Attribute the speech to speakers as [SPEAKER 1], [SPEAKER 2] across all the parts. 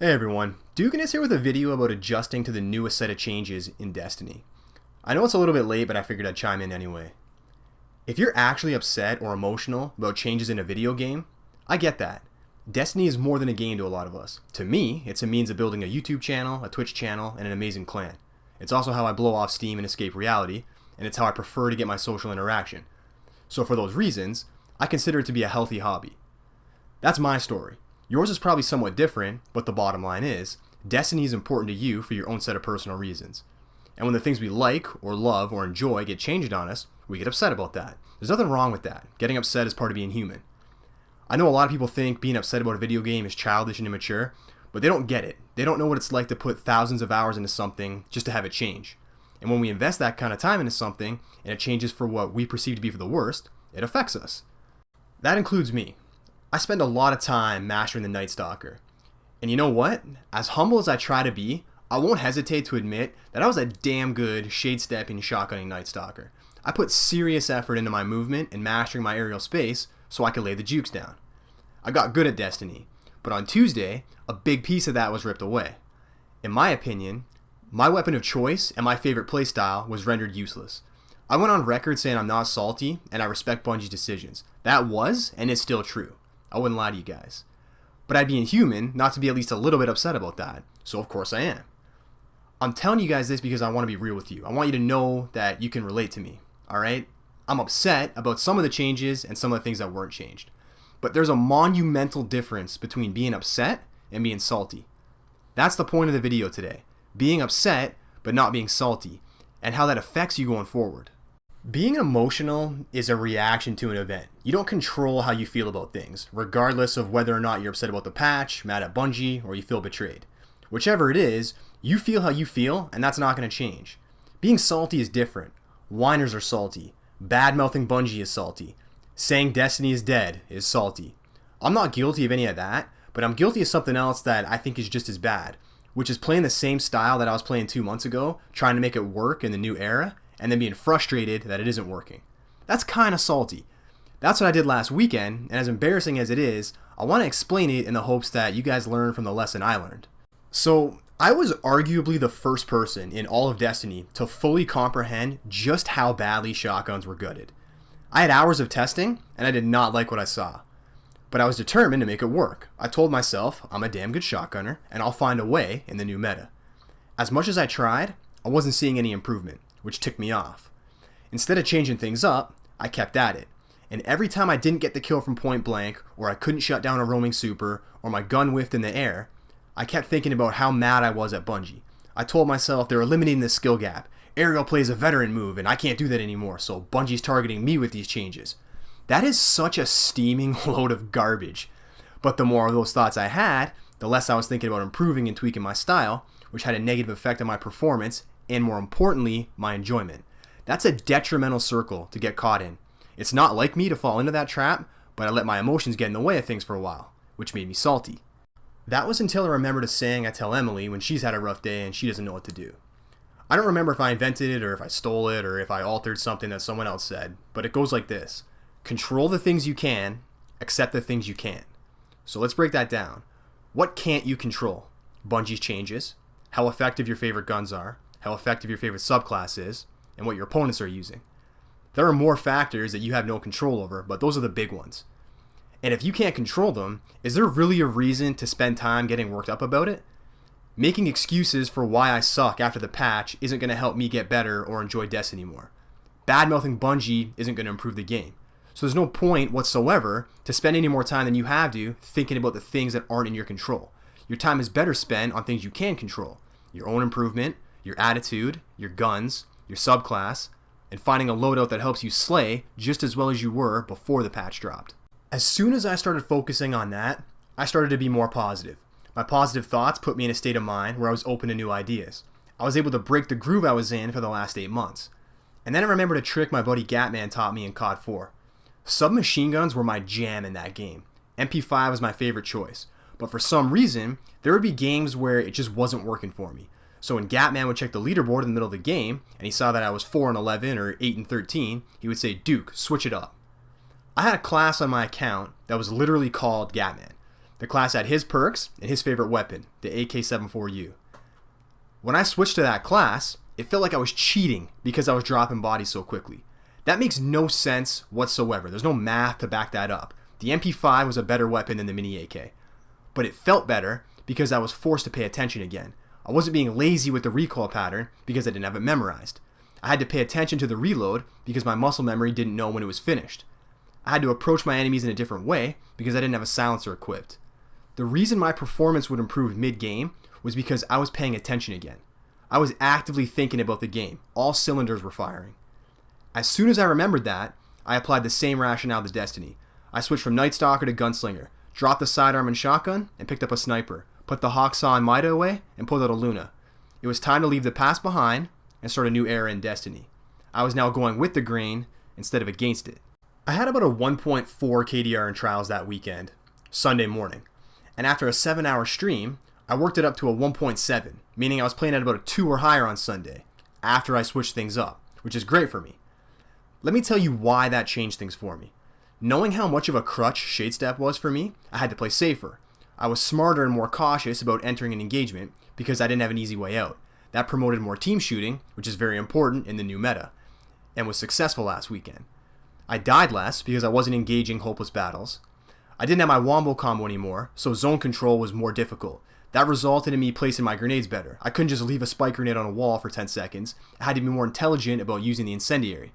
[SPEAKER 1] Hey everyone, Dukaness here with a video about adjusting to the newest set of changes in Destiny. I know it's a little bit late, but I figured I'd chime in anyway. If you're actually upset or emotional about changes in a video game, I get that. Destiny is more than a game to a lot of us. To me, it's a means of building a YouTube channel, a Twitch channel, and an amazing clan. It's also how I blow off steam and escape reality, and it's how I prefer to get my social interaction. So for those reasons, I consider it to be a healthy hobby. That's my story. Yours is probably somewhat different, but the bottom line is, Destiny is important to you for your own set of personal reasons. And when the things we like, or love, or enjoy get changed on us, we get upset about that. There's nothing wrong with that. Getting upset is part of being human. I know a lot of people think being upset about a video game is childish and immature, but they don't get it. They don't know what it's like to put thousands of hours into something just to have it change. And when we invest that kind of time into something, and it changes for what we perceive to be for the worst, it affects us. That includes me. I spend a lot of time mastering the Night Stalker. And you know what? As humble as I try to be, I won't hesitate to admit that I was a damn good shade-stepping shotgunning Night Stalker. I put serious effort into my movement and mastering my aerial space so I could lay the jukes down. I got good at Destiny, but on Tuesday, a big piece of that was ripped away. In my opinion, my weapon of choice and my favorite playstyle was rendered useless. I went on record saying I'm not salty and I respect Bungie's decisions. That was and is still true. I wouldn't lie to you guys. But I'd be inhuman not to be at least a little bit upset about that, so of course I am. I'm telling you guys this because I want to be real with you. I want you to know that you can relate to me, alright? I'm upset about some of the changes and some of the things that weren't changed. But there's a monumental difference between being upset and being salty. That's the point of the video today. Being upset, but not being salty, and how that affects you going forward. Being emotional is a reaction to an event. You don't control how you feel about things, regardless of whether or not you're upset about the patch, mad at Bungie, or you feel betrayed. Whichever it is, you feel how you feel, and that's not going to change. Being salty is different. Whiners are salty. Bad-mouthing Bungie is salty. Saying Destiny is dead is salty. I'm not guilty of any of that, but I'm guilty of something else that I think is just as bad, which is playing the same style that I was playing 2 months ago, trying to make it work in the new era, and then being frustrated that it isn't working. That's kind of salty. That's what I did last weekend, and as embarrassing as it is, I want to explain it in the hopes that you guys learn from the lesson I learned. So, I was arguably the first person in all of Destiny to fully comprehend just how badly shotguns were gutted. I had hours of testing, and I did not like what I saw. But I was determined to make it work. I told myself, I'm a damn good shotgunner, and I'll find a way in the new meta. As much as I tried, I wasn't seeing any improvement, which ticked me off. Instead of changing things up, I kept at it. And every time I didn't get the kill from point blank, or I couldn't shut down a roaming super, or my gun whiffed in the air, I kept thinking about how mad I was at Bungie. I told myself they're eliminating this skill gap. Aerial play is a veteran move, and I can't do that anymore, so Bungie's targeting me with these changes. That is such a steaming load of garbage. But the more of those thoughts I had, the less I was thinking about improving and tweaking my style, which had a negative effect on my performance, and more importantly, my enjoyment. That's a detrimental circle to get caught in. It's not like me to fall into that trap, but I let my emotions get in the way of things for a while, which made me salty. That was until I remembered a saying I tell Emily when she's had a rough day and she doesn't know what to do. I don't remember if I invented it or if I stole it or if I altered something that someone else said, but it goes like this. Control the things you can, accept the things you can't. So let's break that down. What can't you control? Bungie's changes, how effective your favorite guns are, how effective your favorite subclass is, and what your opponents are using. There are more factors that you have no control over, but those are the big ones. And if you can't control them, is there really a reason to spend time getting worked up about it? Making excuses for why I suck after the patch isn't going to help me get better or enjoy Destiny more. Bad-mouthing Bungie isn't going to improve the game. So there's no point whatsoever to spend any more time than you have to thinking about the things that aren't in your control. Your time is better spent on things you can control. Your own improvement, your attitude, your guns, your subclass, and finding a loadout that helps you slay just as well as you were before the patch dropped. As soon as I started focusing on that, I started to be more positive. My positive thoughts put me in a state of mind where I was open to new ideas. I was able to break the groove I was in for the last 8 months. And then I remembered a trick my buddy Gatman taught me in COD 4. Submachine guns were my jam in that game. MP5 was my favorite choice. But for some reason, there would be games where it just wasn't working for me. So when Gatman would check the leaderboard in the middle of the game, and he saw that I was 4-11 or 8-13, he would say, "Duke, switch it up." I had a class on my account that was literally called Gatman. The class had his perks and his favorite weapon, the AK-74U. When I switched to that class, it felt like I was cheating because I was dropping bodies so quickly. That makes no sense whatsoever. There's no math to back that up. The MP5 was a better weapon than the Mini AK. But it felt better because I was forced to pay attention again. I wasn't being lazy with the recoil pattern because I didn't have it memorized. I had to pay attention to the reload because my muscle memory didn't know when it was finished. I had to approach my enemies in a different way because I didn't have a silencer equipped. The reason my performance would improve mid-game was because I was paying attention again. I was actively thinking about the game. All cylinders were firing. As soon as I remembered that, I applied the same rationale to Destiny. I switched from Night Stalker to Gunslinger, dropped the sidearm and shotgun, and picked up a sniper, put the Hawksaw and Mida away, and pulled out a Luna. It was time to leave the past behind and start a new era in Destiny. I was now going with the grain instead of against it. I had about a 1.4 KDR in trials that weekend, Sunday morning, and after a 7-hour stream, I worked it up to a 1.7, meaning I was playing at about a 2 or higher on Sunday, after I switched things up, which is great for me. Let me tell you why that changed things for me. Knowing how much of a crutch Shade Step was for me, I had to play safer. I was smarter and more cautious about entering an engagement because I didn't have an easy way out. That promoted more team shooting, which is very important in the new meta, and was successful last weekend. I died less because I wasn't engaging hopeless battles. I didn't have my wombo combo anymore, so zone control was more difficult. That resulted in me placing my grenades better. I couldn't just leave a spike grenade on a wall for 10 seconds. I had to be more intelligent about using the incendiary.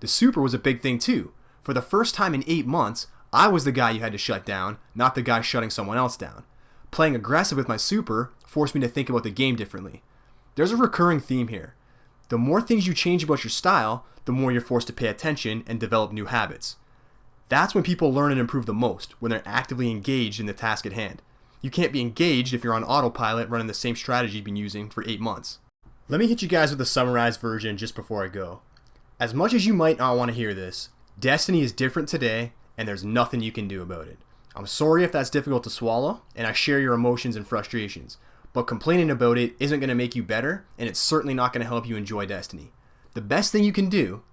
[SPEAKER 1] The super was a big thing too. For the first time in 8 months, I was the guy you had to shut down, not the guy shutting someone else down. Playing aggressive with my super forced me to think about the game differently. There's a recurring theme here. The more things you change about your style, the more you're forced to pay attention and develop new habits. That's when people learn and improve the most, when they're actively engaged in the task at hand. You can't be engaged if you're on autopilot running the same strategy you've been using for 8 months. Let me hit you guys with the summarized version just before I go. As much as you might not want to hear this, Destiny is different today, and there's nothing you can do about it. I'm sorry if that's difficult to swallow, and I share your emotions and frustrations, but complaining about it isn't going to make you better, and it's certainly not going to help you enjoy Destiny. The best thing you can do,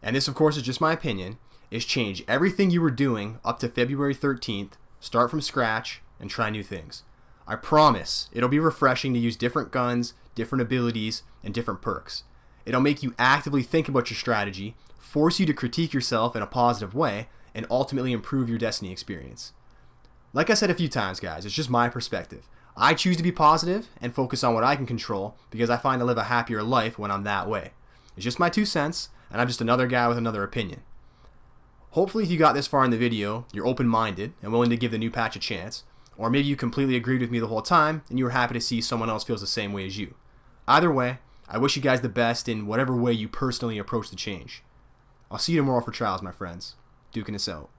[SPEAKER 1] and this of course is just my opinion, is change everything you were doing up to February 13th, start from scratch, and try new things. I promise it'll be refreshing to use different guns, different abilities, and different perks. It'll make you actively think about your strategy, force you to critique yourself in a positive way, and ultimately improve your Destiny experience. Like I said a few times, guys, it's just my perspective. I choose to be positive and focus on what I can control because I find I live a happier life when I'm that way. It's just my 2 cents, and I'm just another guy with another opinion. Hopefully if you got this far in the video, you're open-minded and willing to give the new patch a chance, or maybe you completely agreed with me the whole time and you were happy to see someone else feels the same way as you. Either way, I wish you guys the best in whatever way you personally approach the change. I'll see you tomorrow for trials, my friends. Dukaness out.